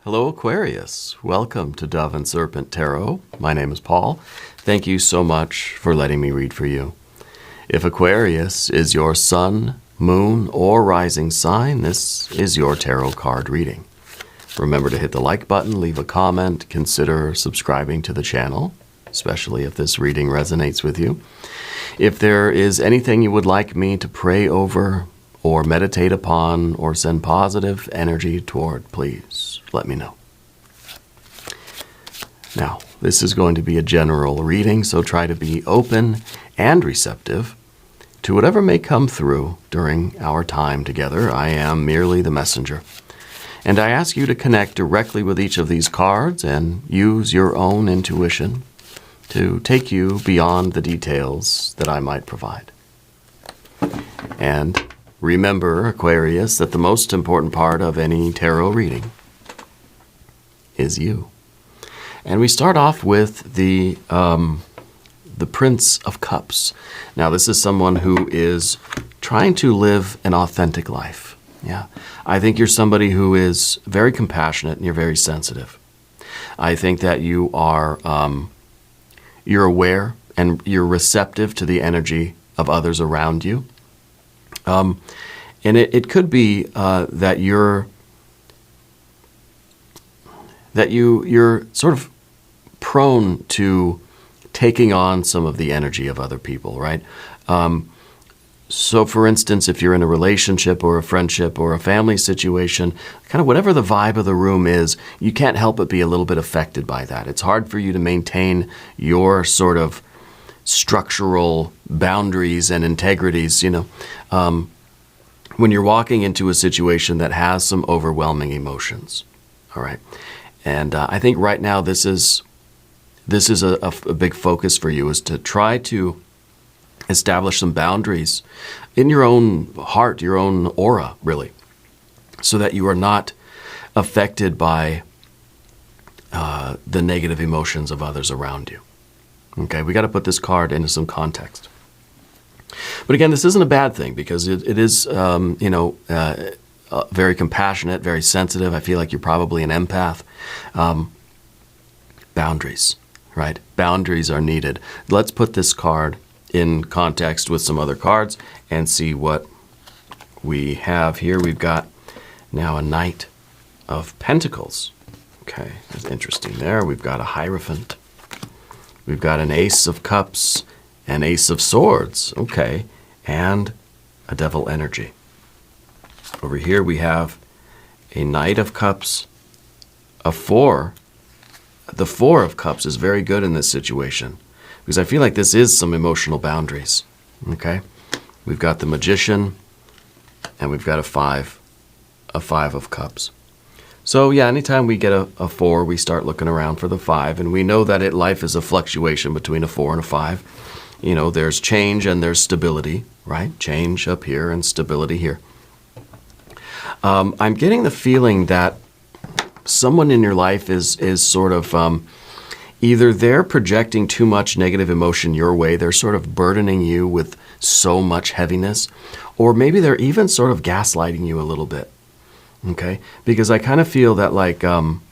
Hello, Aquarius. Welcome to Dove and Serpent Tarot. My name is Paul. Thank you so much for letting me read for you. If Aquarius is your sun, moon, or rising sign, this is your tarot card reading. Remember to hit the like button, leave a comment, consider subscribing to the channel, especially if this reading resonates with you. If there is anything you would like me to pray over or meditate upon or send positive energy toward, please let me know. Now, this is going to be a general reading, so try to be open and receptive to whatever may come through during our time together. I am merely the messenger. And I ask you to connect directly with each of these cards and use your own intuition to take you beyond the details that I might provide. And remember, Aquarius, that the most important part of any tarot reading is you. And we start off with the Prince of Cups. Now, this is someone who is trying to live an authentic life. Yeah, I think you're somebody who is very compassionate and you're very sensitive. I think that you are you're aware and you're receptive to the energy of others around you. And it could be that you're sort of prone to taking on some of the energy of other people, right? So for instance, if you're in a relationship or a friendship or a family situation, kind of whatever the vibe of the room is, you can't help but be a little bit affected by that. It's hard for you to maintain your sort of structural boundaries and integrities, when you're walking into a situation that has some overwhelming emotions, all right? And I think right now this is a big focus for you, is to try to establish some boundaries in your own heart, your own aura, really, so that you are not affected by the negative emotions of others around you. Okay, we got to put this card into some context. But again, this isn't a bad thing because it is, very compassionate, very sensitive. I feel like you're probably an empath. Boundaries, right? Boundaries are needed. Let's put this card in context with some other cards and see what we have here. We've got now a Knight of Pentacles. Okay, that's interesting there. We've got a Hierophant. We've got an Ace of Cups, an Ace of Swords. Okay, and a Devil energy. Over here we have a Knight of Cups, a Four. The Four of Cups is very good in this situation because I feel like this is some emotional boundaries. Okay, we've got the Magician, and we've got a Five of Cups. So yeah, anytime we get a 4, we start looking around for the 5, and we know that life is a fluctuation between a 4 and a 5. There's change and there's stability, right? Change up here and stability here. I'm getting the feeling that someone in your life is sort of either they're projecting too much negative emotion your way, they're sort of burdening you with so much heaviness, or maybe they're even sort of gaslighting you a little bit. Okay, because I kind of feel that I'm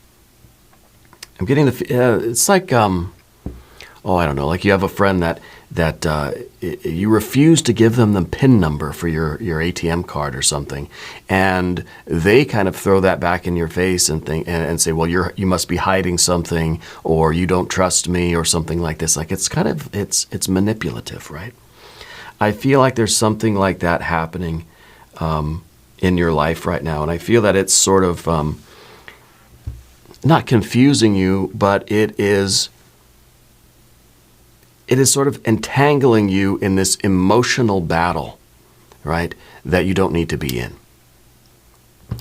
getting it's like I don't know, like you have a friend that you refuse to give them the PIN number for your ATM card or something, and they kind of throw that back in your face and say, well, you must be hiding something, or you don't trust me, or something like this. Like it's manipulative, right? I feel like there's something like that happening in your life right now, and I feel that it's sort of not confusing you, but it is sort of entangling you in this emotional battle, right, that you don't need to be in.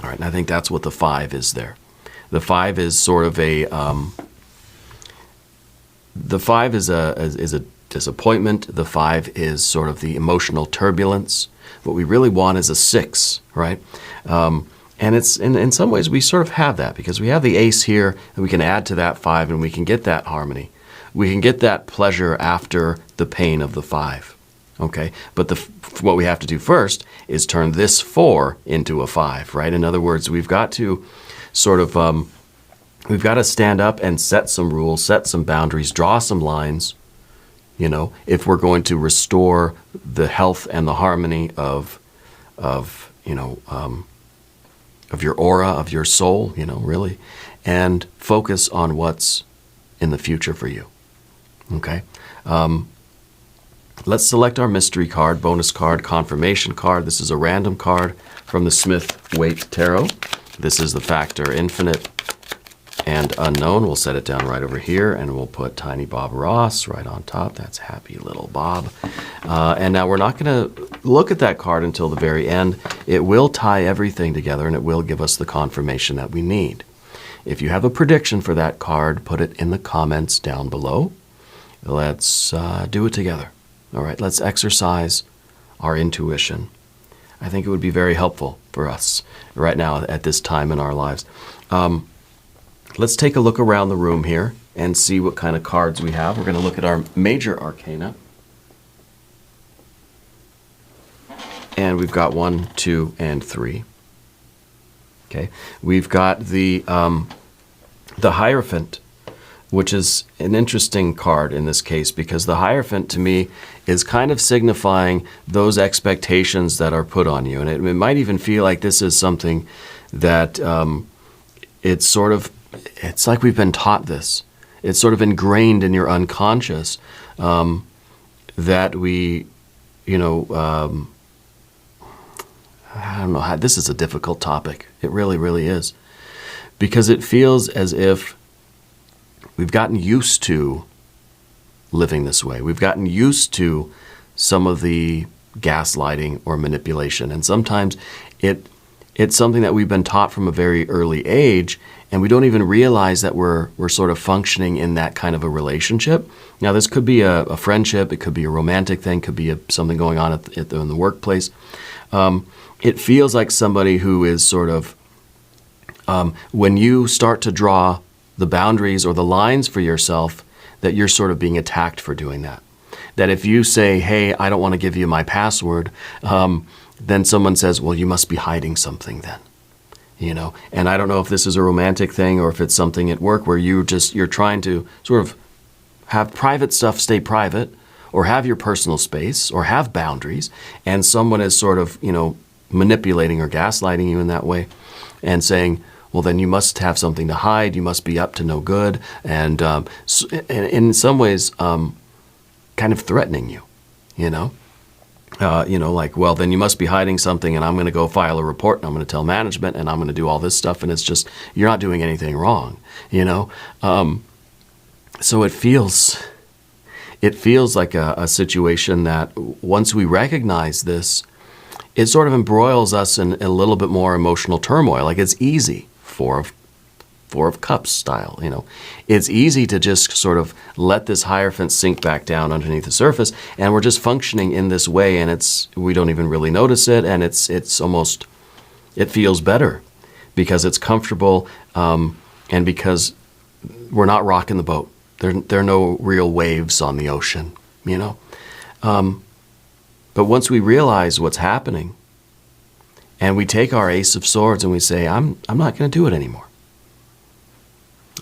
All right, and I think that's what the 5 is there. The 5 is sort of the 5 is a disappointment. The 5 is sort of the emotional turbulence. What we really want is a 6, right? And it's in some ways we sort of have that because we have the Ace here, and we can add to that 5, and we can get that harmony. We can get that pleasure after the pain of the 5, okay? But what we have to do first is turn this 4 into a 5, right? In other words, we've got to sort of we've got to stand up and set some rules, set some boundaries, draw some lines, you know, if we're going to restore the health and the harmony of you know, of your aura, of your soul, you know, really, and focus on what's in the future for you. Okay? Let's select our mystery card, bonus card, confirmation card. This is a random card from the Smith-Waite Tarot. This is the factor infinite and unknown. We'll set it down right over here, and we'll put Tiny Bob Ross right on top. That's happy little Bob. And now we're not going to look at that card until the very end. It will tie everything together, and it will give us the confirmation that we need. If you have a prediction for that card, put it in the comments down below. Let's do it together. All right, let's exercise our intuition. I think it would be very helpful for us right now at this time in our lives. Let's take a look around the room here and see what kind of cards we have. We're going to look at our major arcana. And we've got 1, 2, and 3. Okay. We've got the Hierophant, which is an interesting card in this case, because the Hierophant to me is kind of signifying those expectations that are put on you. And it might even feel like this is something that it's like we've been taught this. It's sort of ingrained in your unconscious that we, you know, I don't know how, this is a difficult topic. It really, really is. Because it feels as if we've gotten used to living this way. We've gotten used to some of the gaslighting or manipulation. And sometimes it's something that we've been taught from a very early age, and we don't even realize that we're sort of functioning in that kind of a relationship. Now, this could be a friendship, it could be a romantic thing, could be something going on in the workplace. It feels like somebody who is sort of, when you start to draw the boundaries or the lines for yourself, that you're sort of being attacked for doing that. That if you say, hey, I don't want to give you my password, then someone says, well, you must be hiding something then. You know, and I don't know if this is a romantic thing or if it's something at work where you're trying to sort of have private stuff stay private, or have your personal space, or have boundaries, and someone is sort of, you know, manipulating or gaslighting you in that way and saying, well, then you must have something to hide, you must be up to no good, and in some ways kind of threatening you, you know? Like, well, then you must be hiding something, and I'm going to go file a report, and I'm going to tell management, and I'm going to do all this stuff, and it's just, you're not doing anything wrong, you know? So it feels like a situation that once we recognize this, it sort of embroils us in a little bit more emotional turmoil. Like, it's easy, Four of Cups style, you know. It's easy to just sort of let this Hierophant sink back down underneath the surface, and we're just functioning in this way, and we don't even really notice it, and it's almost, it feels better because it's comfortable, and because we're not rocking the boat. There are no real waves on the ocean, you know. But once we realize what's happening, and we take our Ace of Swords and we say, I'm not going to do it anymore.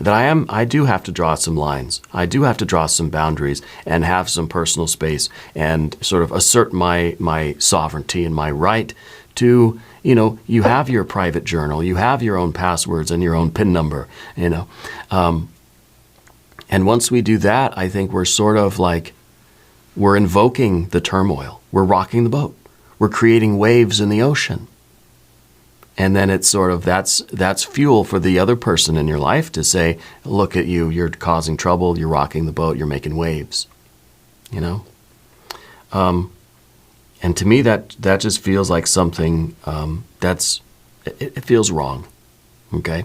That I do have to draw some lines. I do have to draw some boundaries and have some personal space and sort of assert my sovereignty and my right to, you know, you have your private journal, you have your own passwords and your own PIN number, you know. And once we do that, I think we're sort of like, we're invoking the turmoil. We're rocking the boat. We're creating waves in the ocean. And then it's sort of, that's fuel for the other person in your life to say, look at you, you're causing trouble, you're rocking the boat, you're making waves, you know? And to me, that just feels like something it feels wrong, okay?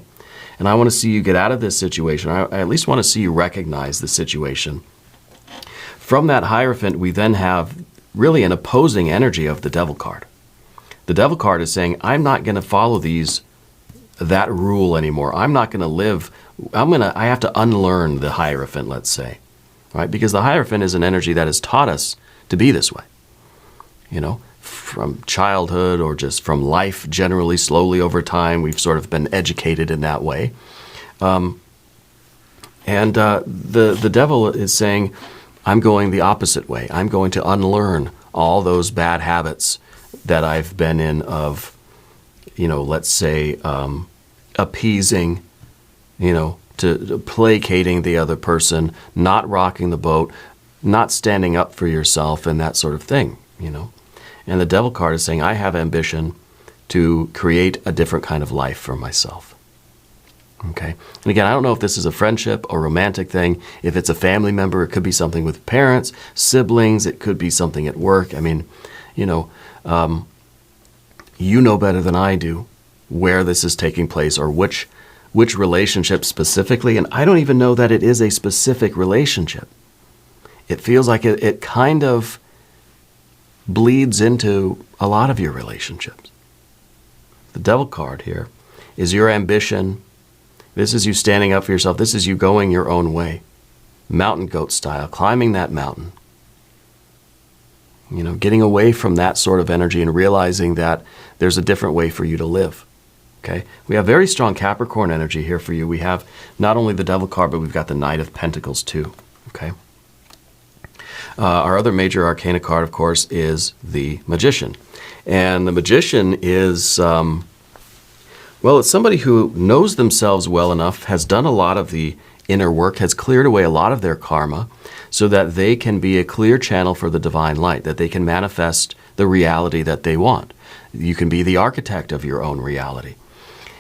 And I want to see you get out of this situation. I at least want to see you recognize the situation. From that Hierophant, we then have really an opposing energy of the Devil card. The Devil card is saying, I'm not going to follow that rule anymore. I'm not going to live. I have to unlearn the Hierophant, let's say, right? Because the Hierophant is an energy that has taught us to be this way, you know, from childhood or just from life generally, slowly over time. We've sort of been educated in that way. And the devil is saying, I'm going the opposite way. I'm going to unlearn all those bad habits that I've been in of, let's say, appeasing, to placating the other person, not rocking the boat, not standing up for yourself, and that sort of thing, And the devil card is saying, I have ambition to create a different kind of life for myself. Okay. And again, I don't know if this is a friendship or romantic thing. If it's a family member, it could be something with parents, siblings. It could be something at work. I mean, you know better than I do where this is taking place or which relationship specifically. And I don't even know that it is a specific relationship. It feels like it kind of bleeds into a lot of your relationships. The devil card here is your ambition. This is you standing up for yourself. This is you going your own way. Mountain goat style, climbing that mountain. Getting away from that sort of energy and realizing that there's a different way for you to live. Okay? We have very strong Capricorn energy here for you. We have not only the devil card, but we've got the Knight of Pentacles too. Okay? Our other major arcana card, of course, is the Magician. And the Magician is... it's somebody who knows themselves well enough, has done a lot of the inner work, has cleared away a lot of their karma so that they can be a clear channel for the divine light, that they can manifest the reality that they want. You can be the architect of your own reality.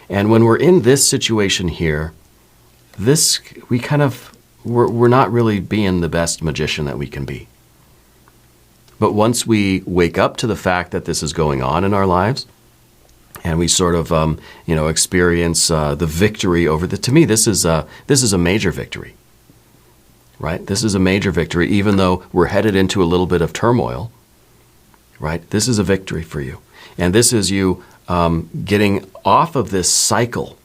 And when we're in this situation here, we're not really being the best magician that we can be. But once we wake up to the fact that this is going on in our lives, and we sort of, experience the victory over to me, this is a major victory, right? This is a major victory, even though we're headed into a little bit of turmoil, right? This is a victory for you. And this is you getting off of this cycle,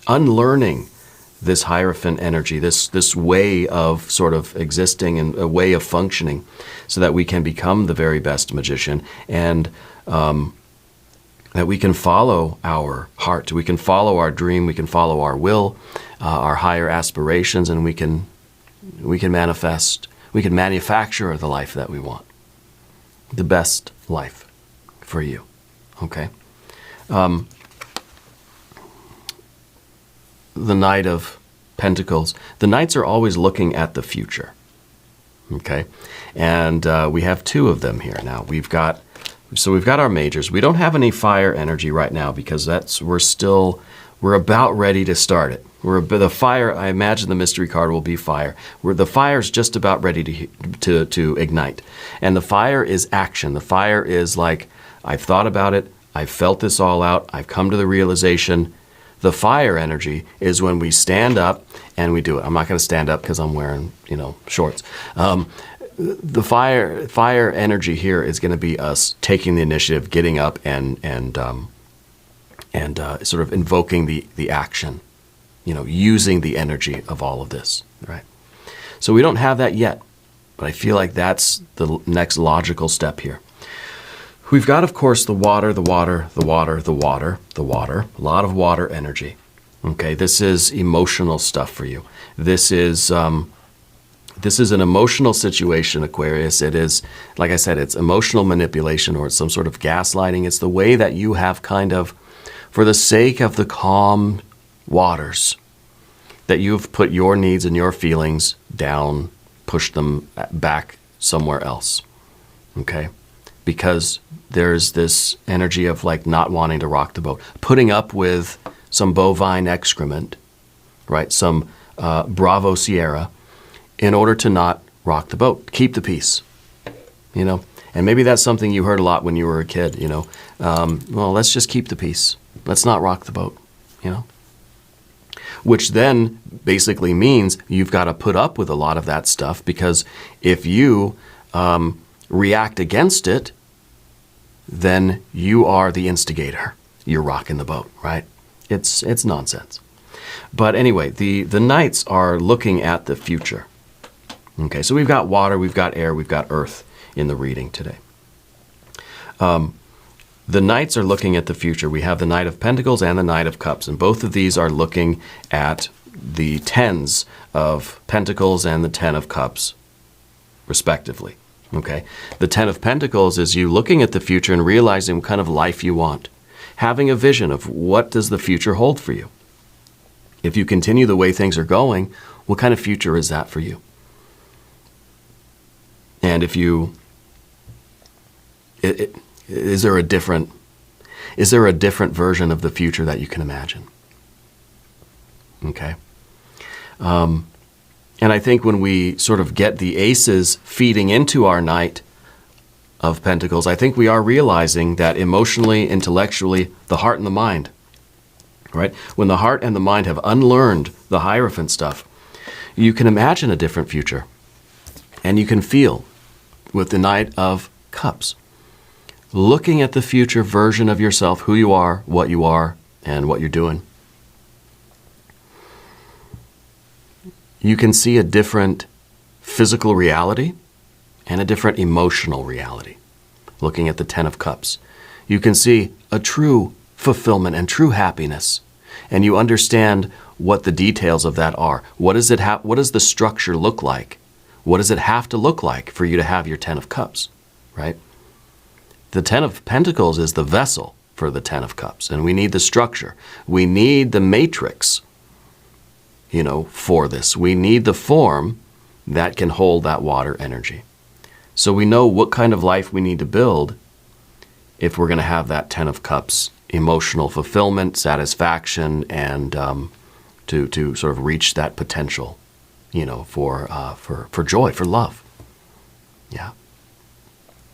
unlearning this Hierophant energy, this way of sort of existing and a way of functioning so that we can become the very best magician and that we can follow our heart, we can follow our dream, we can follow our will, our higher aspirations, and we can manifest, we can manufacture the life that we want, the best life for you. Okay. The Knight of Pentacles. The Knights are always looking at the future. Okay, and we have two of them here now. We've got our majors. We don't have any fire energy right now because we're about ready to start it. The fire. I imagine the mystery card will be fire. The fire's just about ready to ignite, and the fire is action. The fire is like, I've thought about it. I've felt this all out. I've come to the realization. The fire energy is when we stand up and we do it. I'm not going to stand up because I'm wearing, shorts. The fire energy here is going to be us taking the initiative, getting up, and sort of invoking the action, using the energy of all of this, right? So we don't have that yet, but I feel like that's the next logical step here. We've got, of course, the water, a lot of water energy. Okay, this is emotional stuff for you. This is an emotional situation, Aquarius. It is, like I said, it's emotional manipulation or it's some sort of gaslighting. It's the way that you have kind of, for the sake of the calm waters, that you've put your needs and your feelings down, pushed them back somewhere else. Okay? Because there's this energy of like not wanting to rock the boat, putting up with some bovine excrement, right? Some Bravo Sierra, in order to not rock the boat, keep the peace, And maybe that's something you heard a lot when you were a kid, well, let's just keep the peace. Let's not rock the boat, Which then basically means you've got to put up with a lot of that stuff because if you react against it, then you are the instigator. You're rocking the boat, right? It's nonsense. But anyway, the Knights are looking at the future. Okay, so we've got water, we've got air, we've got earth in the reading today. The Knights are looking at the future. We have the Knight of Pentacles and the Knight of Cups, and both of these are looking at the tens of Pentacles and the Ten of Cups, respectively. Okay? The Ten of Pentacles is you looking at the future and realizing what kind of life you want. Having a vision of what does the future hold for you. If you continue the way things are going, what kind of future is that for you? And if you, is there a different version of the future that you can imagine? Okay. And I think when we sort of get the aces feeding into our Knight of Pentacles, I think we are realizing that emotionally, intellectually, the heart and the mind, right? When the heart and the mind have unlearned the Hierophant stuff, you can imagine a different future. And you can feel with the Knight of Cups, looking at the future version of yourself, who you are, and what you're doing. You can see a different physical reality and a different emotional reality. Looking at the Ten of Cups, you can see a true fulfillment and true happiness. And you understand what the details of that are. What does the structure look like? What does it have to look like for you to have your Ten of Cups, right? The Ten of Pentacles is the vessel for the Ten of Cups, and we need the structure. We need the matrix, for this. We need the form that can hold that water energy. So we know what kind of life we need to build if we're going to have that Ten of Cups emotional fulfillment, satisfaction, and to sort of reach that potential, for joy, for love. Yeah.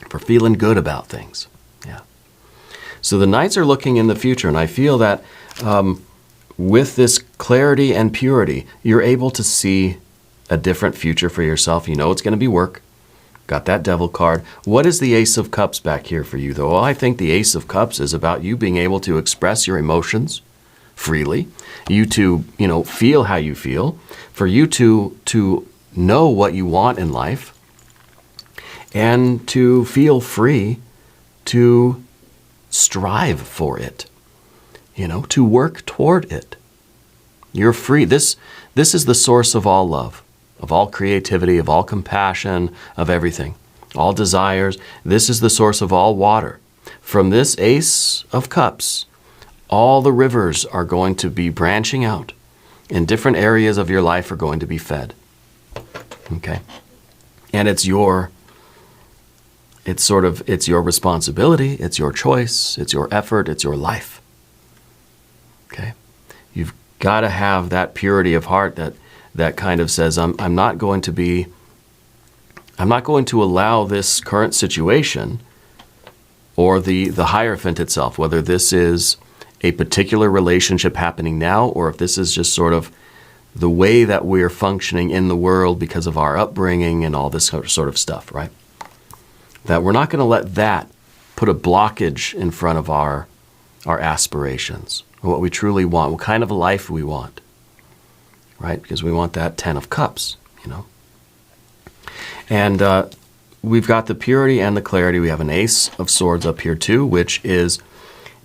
For feeling good about things. Yeah. So the Knights are looking in the future, and I feel that with this clarity and purity, you're able to see a different future for yourself. You know it's going to be work. Got that Devil card. What is the Ace of Cups back here for you, though? Well, I think the Ace of Cups is about you being able to express your emotions freely, you to, feel how you feel, for you to know what you want in life, and to feel free to strive for it, to work toward it. You're free. This is the source of all love, of all creativity, of all compassion, of everything, all desires. This is the source of all water. From this Ace of Cups, all the rivers are going to be branching out, and different areas of your life are going to be fed. Okay? And it's your responsibility, it's your choice, it's your effort, it's your life. Okay? You've got to have that purity of heart that kind of says, I'm not going to allow this current situation or the Hierophant itself, whether this is a particular relationship happening now or if this is just sort of the way that we're functioning in the world because of our upbringing and all this sort of stuff, right? That we're not going to let that put a blockage in front of our aspirations, what we truly want, what kind of a life we want, right? Because we want that Ten of Cups, And we've got the purity and the clarity. We have an Ace of Swords up here too, which is,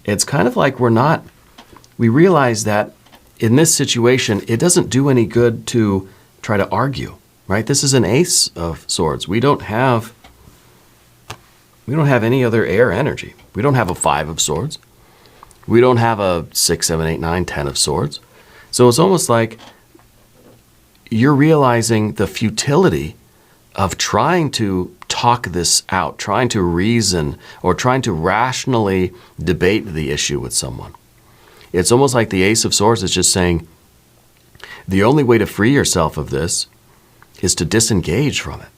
it's kind of like we realize that in this situation, it doesn't do any good to try to argue, right? This is an Ace of Swords. We don't have any other air energy. We don't have a Five of Swords. We don't have a 6, 7, 8, 9, 10 of Swords. So it's almost like you're realizing the futility of trying to talk this out, trying to reason, or trying to rationally debate the issue with someone. It's almost like the Ace of Swords is just saying, the only way to free yourself of this is to disengage from it.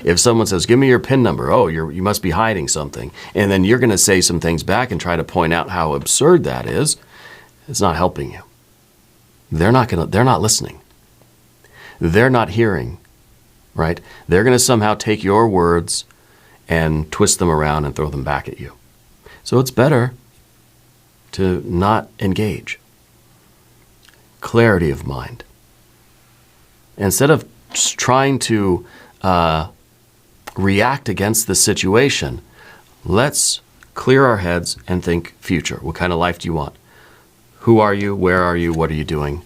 If someone says, give me your PIN number, oh, you must be hiding something, and then you're going to say some things back and try to point out how absurd that is, it's not helping you. They're not listening. They're not hearing, right? They're going to somehow take your words and twist them around and throw them back at you. So it's better to not engage. Clarity of mind. Instead of trying to react against the situation, let's clear our heads and think future. What kind of life do you want? Who are you? Where are you? What are you doing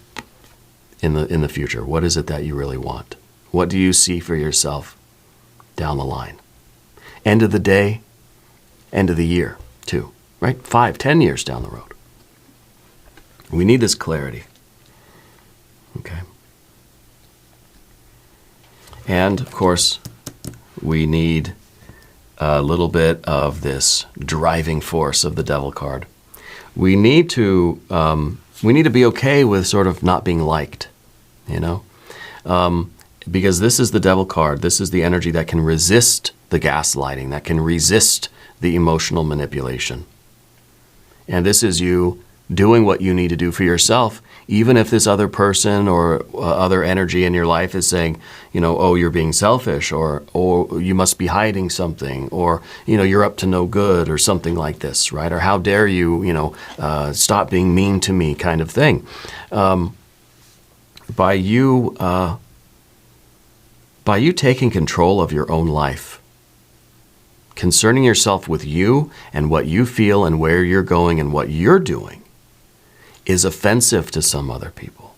in the future? What is it that you really want? What do you see for yourself down the line? End of the day, end of the year, too, right? 5, 10 years down the road. We need this clarity. Okay. And, of course, we need a little bit of this driving force of the Devil card. We need to be okay with sort of not being liked, you know? Because this is the Devil card. This is the energy that can resist the gaslighting, that can resist the emotional manipulation. And this is you doing what you need to do for yourself, even if this other person or other energy in your life is saying, you know, oh, you're being selfish, or you must be hiding something, or, you know, you're up to no good, or something like this, right? Or how dare you, you know, stop being mean to me, kind of thing. By you taking control of your own life, concerning yourself with you and what you feel and where you're going and what you're doing, is offensive to some other people.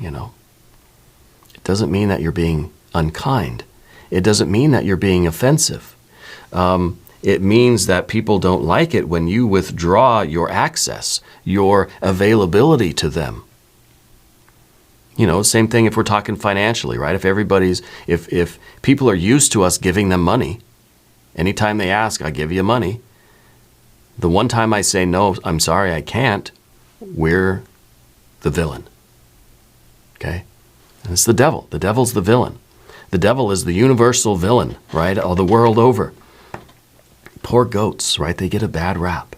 You know, it doesn't mean that you're being unkind. It doesn't mean that you're being offensive. It means that people don't like it when you withdraw your access, your availability to them. You know, same thing if we're talking financially, right? If people are used to us giving them money, anytime they ask, I give you money. The one time I say, no, I'm sorry, I can't, we're the villain. Okay? And it's the devil. The devil's the villain. The devil is the universal villain, right? All the world over. Poor goats, right? They get a bad rap.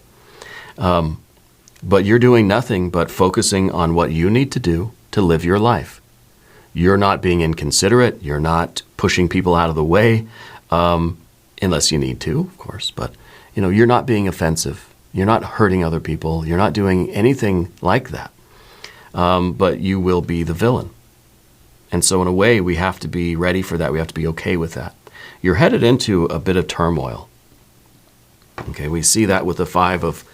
But you're doing nothing but focusing on what you need to do to live your life. You're not being inconsiderate. You're not pushing people out of the way, unless you need to, of course. But you know, you're not being offensive. You're not hurting other people. You're not doing anything like that. But you will be the villain. And so in a way, we have to be ready for that. We have to be okay with that. You're headed into a bit of turmoil. Okay, we see that with the Five of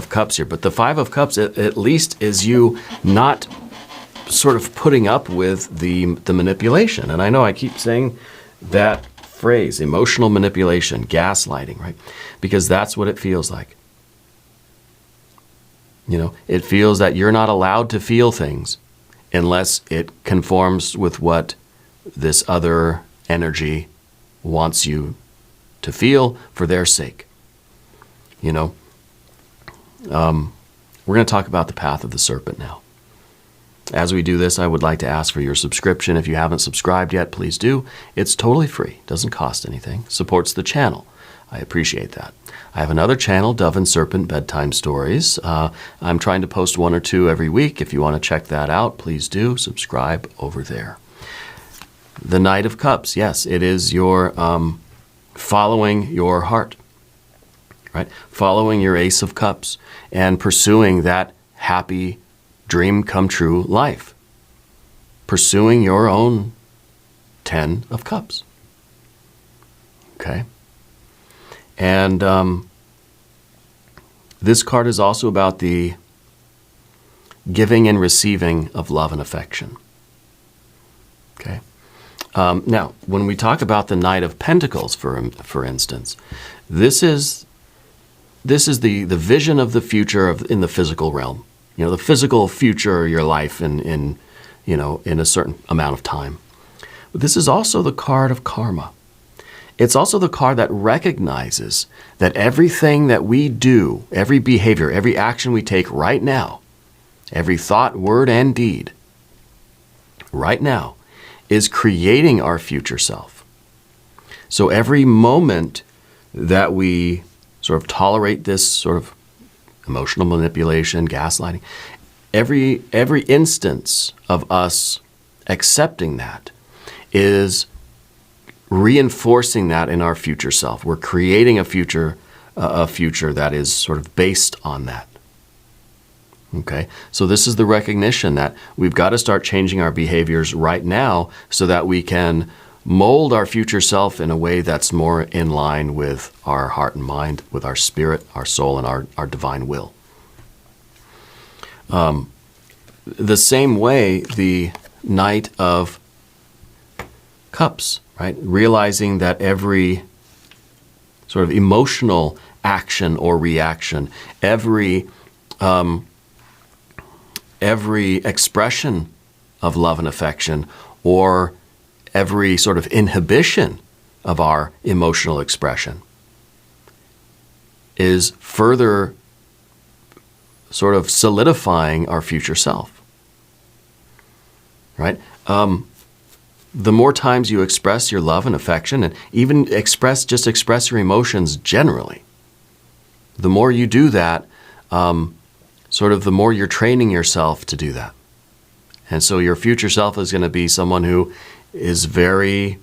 Cups here. But the Five of Cups, at least, is you not sort of putting up with the manipulation. And I know I keep saying that phrase, emotional manipulation, gaslighting, right? Because that's what it feels like. You know, it feels that you're not allowed to feel things unless it conforms with what this other energy wants you to feel for their sake. You know, we're going to talk about the path of the serpent now. As we do this, I would like to ask for your subscription. If you haven't subscribed yet, please do. It's totally free. Doesn't cost anything. Supports the channel. I appreciate that. I have another channel, Dove and Serpent Bedtime Stories. I'm trying to post 1 or 2 every week. If you want to check that out, please do. Subscribe over there. The Knight of Cups. Yes, it is your following your heart, right? Following your Ace of Cups and pursuing that happy dream come true life. Pursuing your own 10 of Cups. Okay? And this card is also about the giving and receiving of love and affection. Okay? Now, when we talk about the Knight of Pentacles, for instance, this is the vision of the future in the physical realm. You know, the physical future of your life in a certain amount of time. But this is also the card of karma. It's also the card that recognizes that everything that we do, every behavior, every action we take right now, every thought, word, and deed, right now, is creating our future self. So every moment that we sort of tolerate this sort of emotional manipulation, gaslighting, every instance of us accepting that is reinforcing that in our future self. We're creating a future that is sort of based on that. Okay? So this is the recognition that we've got to start changing our behaviors right now so that we can mold our future self in a way that's more in line with our heart and mind, with our spirit, our soul, and our divine will. The same way, the Knight of Cups, right? Realizing that every sort of emotional action or reaction, every expression of love and affection, or every sort of inhibition of our emotional expression is further sort of solidifying our future self, right? The more times you express your love and affection, and even express your emotions generally, the more you do that, sort of the more you're training yourself to do that. And so your future self is going to be someone who is very,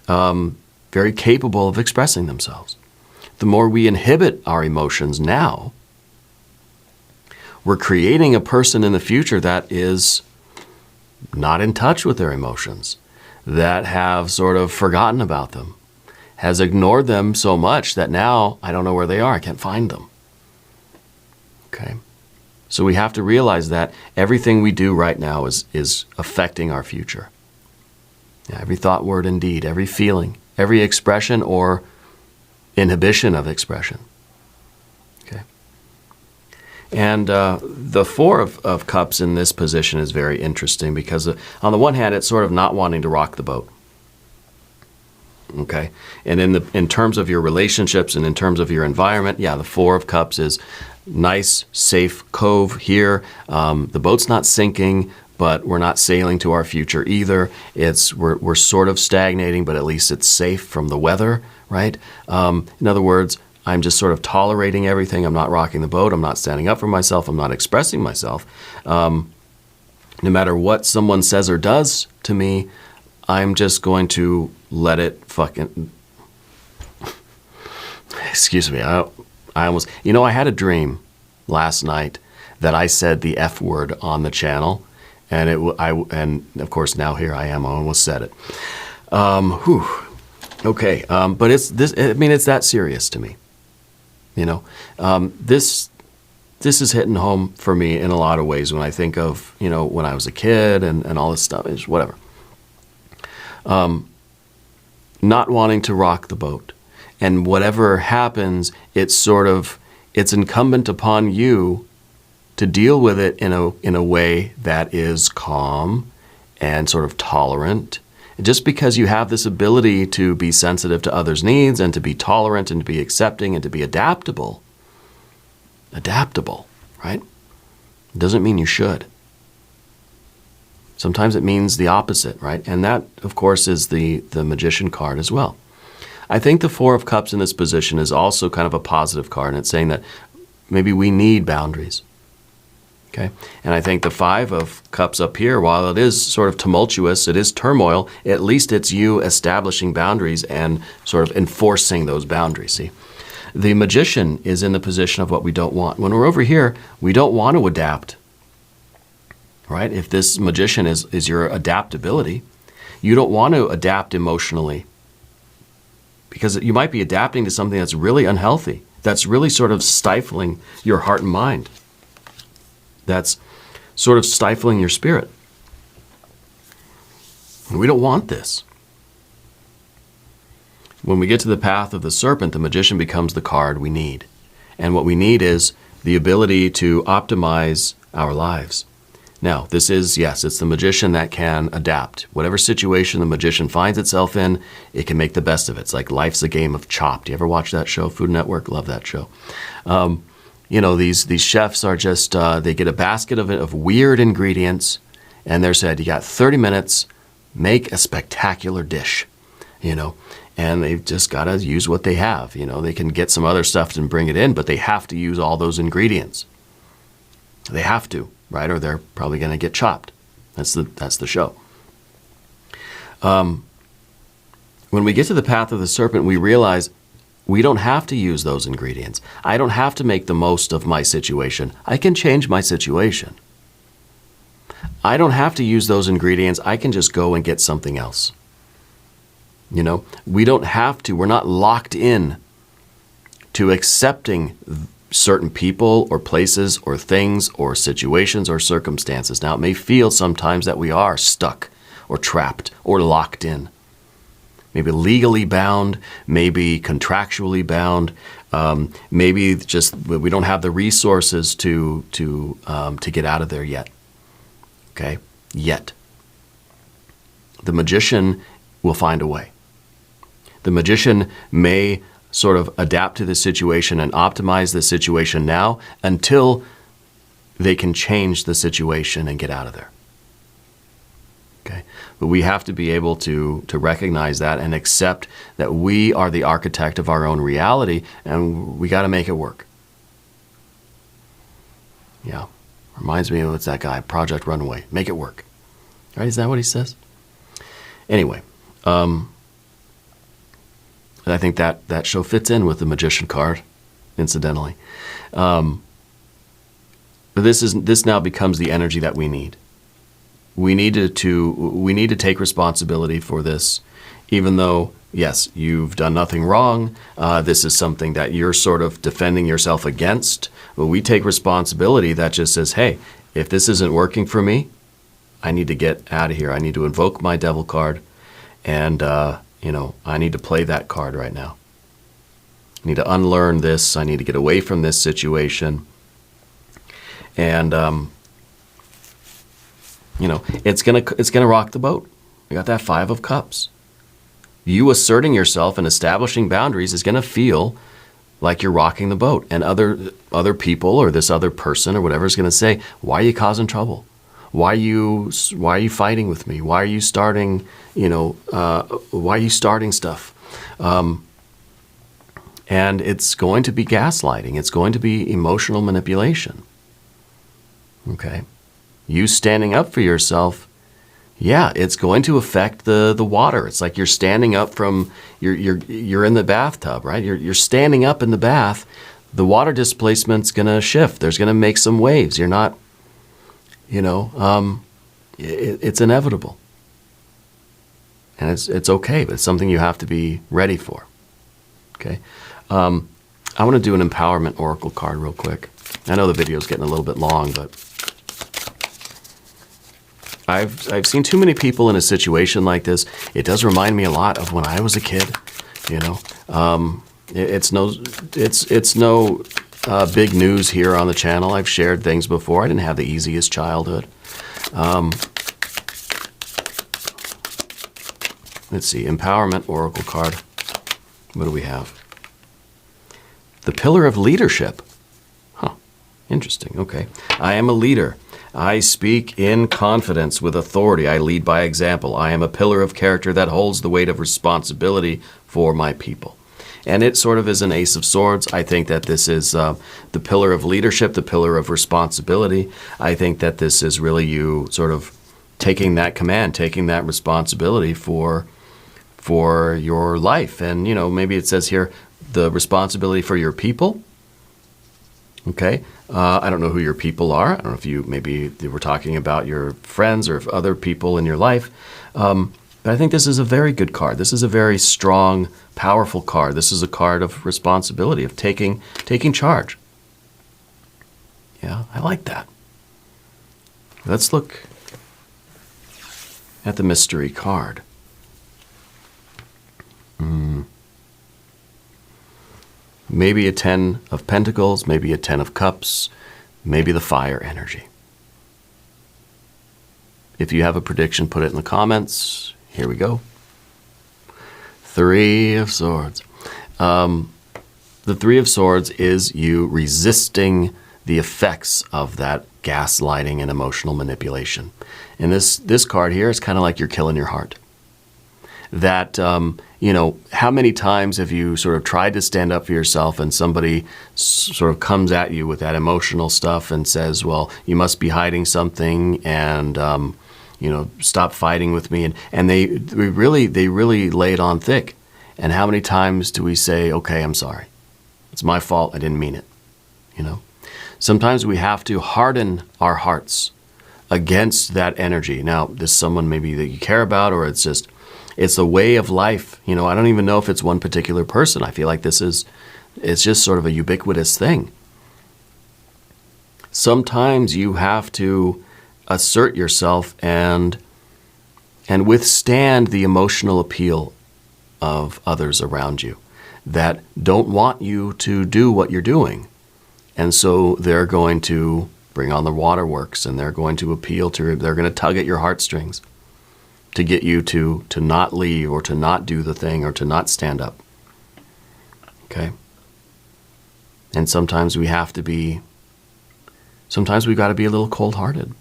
very capable of expressing themselves. The more we inhibit our emotions now, we're creating a person in the future that is not in touch with their emotions, that have sort of forgotten about them, has ignored them so much that now I don't know where they are. I can't find them. Okay? So we have to realize that everything we do right now is affecting our future. Yeah, every thought, word, and deed, every feeling, every expression or inhibition of expression. Okay? And the Four of Cups in this position is very interesting because on the one hand, it's sort of not wanting to rock the boat. Okay? And in terms of your relationships and in terms of your environment, yeah, the Four of Cups is nice, safe cove here. The boat's not sinking, but we're not sailing to our future either. We're sort of stagnating, but at least it's safe from the weather, right? In other words, I'm just sort of tolerating everything. I'm not rocking the boat. I'm not standing up for myself. I'm not expressing myself. No matter what someone says or does to me, I'm just going to let it fucking... Excuse me. I almost... I had a dream last night that I said the F word on the channel. And and of course now here I am. I almost said it. Okay. But it's this. I mean, it's that serious to me. This is hitting home for me in a lot of ways when I think of when I was a kid and all this stuff. It's whatever. Not wanting to rock the boat, and whatever happens, it's incumbent upon you to deal with it in a way that is calm and sort of tolerant. Just because you have this ability to be sensitive to others' needs and to be tolerant and to be accepting and to be adaptable, right? Doesn't mean you should. Sometimes it means the opposite, right? And that, of course, is the Magician card as well. I think the Four of Cups in this position is also kind of a positive card, and it's saying that maybe we need boundaries. Okay. And I think the Five of Cups up here, while it is sort of tumultuous, it is turmoil, at least it's you establishing boundaries and sort of enforcing those boundaries. See, the Magician is in the position of what we don't want. When we're over here, we don't want to adapt, right? If this Magician is your adaptability, you don't want to adapt emotionally because you might be adapting to something that's really unhealthy, that's really sort of stifling your heart and mind. That's sort of stifling your spirit. We don't want this. When we get to the path of the Serpent, the Magician becomes the card we need. And what we need is the ability to optimize our lives. Now, this is, yes, it's the Magician that can adapt. Whatever situation the Magician finds itself in, it can make the best of it. It's like Life's a Game of Chopped. You ever watch that show? Food Network? Love that show. These chefs are just, they get a basket of weird ingredients, and they're said, you got 30 minutes, make a spectacular dish, and they've just got to use what they have. They can get some other stuff and bring it in, but they have to use all those ingredients. They have to, right? Or they're probably going to get chopped. That's the show. When we get to the path of the Serpent, we realize we don't have to use those ingredients. I don't have to make the most of my situation. I can change my situation. I don't have to use those ingredients. I can just go and get something else. We don't have to. We're not locked in to accepting certain people or places or things or situations or circumstances. Now, it may feel sometimes that we are stuck or trapped or locked in. Maybe legally bound, maybe contractually bound, maybe just we don't have the resources to get out of there yet. Okay? Yet. The magician will find a way. The magician may sort of adapt to the situation and optimize the situation now until they can change the situation and get out of there. Okay? But we have to be able to recognize that and accept that we are the architect of our own reality, and we got to make it work. Yeah. Reminds me of what's that guy, Project Runway. Make it work. Right? Is that what he says? Anyway, I think that show fits in with the Magician card, incidentally. But this now becomes the energy that we need. We need to take responsibility for this, even though, yes, you've done nothing wrong. This is something that you're sort of defending yourself against. But we take responsibility that just says, hey, if this isn't working for me, I need to get out of here. I need to invoke my devil card, and I need to play that card right now. I need to unlearn this. I need to get away from this situation. And it's gonna rock the boat. We got that 5 of Cups. You asserting yourself and establishing boundaries is gonna feel like you're rocking the boat, and other people or this other person or whatever is gonna say, "Why are you causing trouble? Why are you fighting with me? Why are you starting? Why are you starting stuff?" And it's going to be gaslighting. It's going to be emotional manipulation. Okay. You standing up for yourself, yeah, it's going to affect the water. It's like you're standing up from you're in the bathtub, right? You're standing up in the bath. The water displacement's going to shift. There's going to make some waves. You're not, it's inevitable, and it's okay. But it's something you have to be ready for. Okay, I want to do an empowerment oracle card real quick. I know the video's getting a little bit long, but I've seen too many people in a situation like this. It does remind me a lot of when I was a kid. It's no big news here on the channel. I've shared things before. I didn't have the easiest childhood. Let's see, empowerment oracle card. What do we have? The Pillar of Leadership. Huh. Interesting. Okay. I am a leader. I speak in confidence with authority. I lead by example. I am a pillar of character that holds the weight of responsibility for my people. And it sort of is an Ace of Swords. I think that this is the pillar of leadership, the pillar of responsibility. I think that this is really you sort of taking that command, taking that responsibility for your life. And, maybe it says here, the responsibility for your people. Okay. I don't know who your people are. I don't know if maybe we're talking about your friends or other people in your life. But I think this is a very good card. This is a very strong, powerful card. This is a card of responsibility, of taking charge. Yeah, I like that. Let's look at the mystery card. Maybe a 10 of Pentacles, maybe a 10 of Cups, maybe the fire energy. If you have a prediction, put it in the comments. Here we go. 3 of Swords. The 3 of Swords is you resisting the effects of that gaslighting and emotional manipulation. And this card here is kind of like you're killing your heart. That, how many times have you sort of tried to stand up for yourself and somebody sort of comes at you with that emotional stuff and says, well, you must be hiding something and, stop fighting with me. And they really lay it on thick. And how many times do we say, okay, I'm sorry. It's my fault. I didn't mean it. Sometimes we have to harden our hearts against that energy. Now, this is someone maybe that you care about, or it's a way of life. I don't even know if it's one particular person. I feel like it's just sort of a ubiquitous thing. sometimes you have to assert yourself and withstand the emotional appeal of others around you that don't want you to do what you're doing. And so they're going to bring on the waterworks, and they're going to appeal to, they're going to tug at your heartstrings to get you to not leave, or to not do the thing, or to not stand up. Okay? And sometimes we've got to be a little cold-hearted.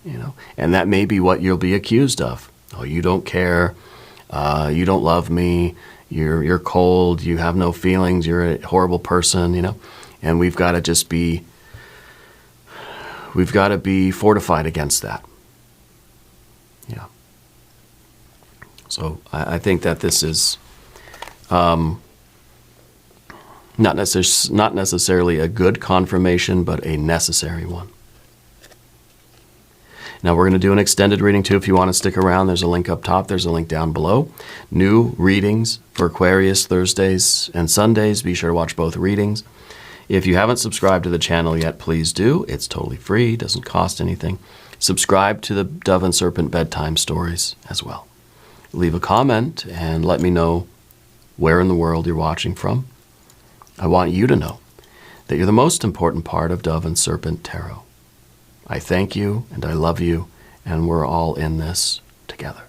You know, and that may be what you'll be accused of. Oh, you don't care. You don't love me. You're cold. You have no feelings. You're a horrible person. You know, and we've got to be fortified against that. Yeah. So I think that this is not necessarily a good confirmation, but a necessary one. Now we're going to do an extended reading too. If you want to stick around, there's a link up top. There's a link down below. New readings for Aquarius Thursdays and Sundays. Be sure to watch both readings. If you haven't subscribed to the channel yet, please do. It's totally free. Doesn't cost anything. Subscribe to the Dove and Serpent bedtime stories as well. Leave a comment and let me know where in the world you're watching from. I want you to know that you're the most important part of Dove and Serpent Tarot. I thank you and I love you, and we're all in this together.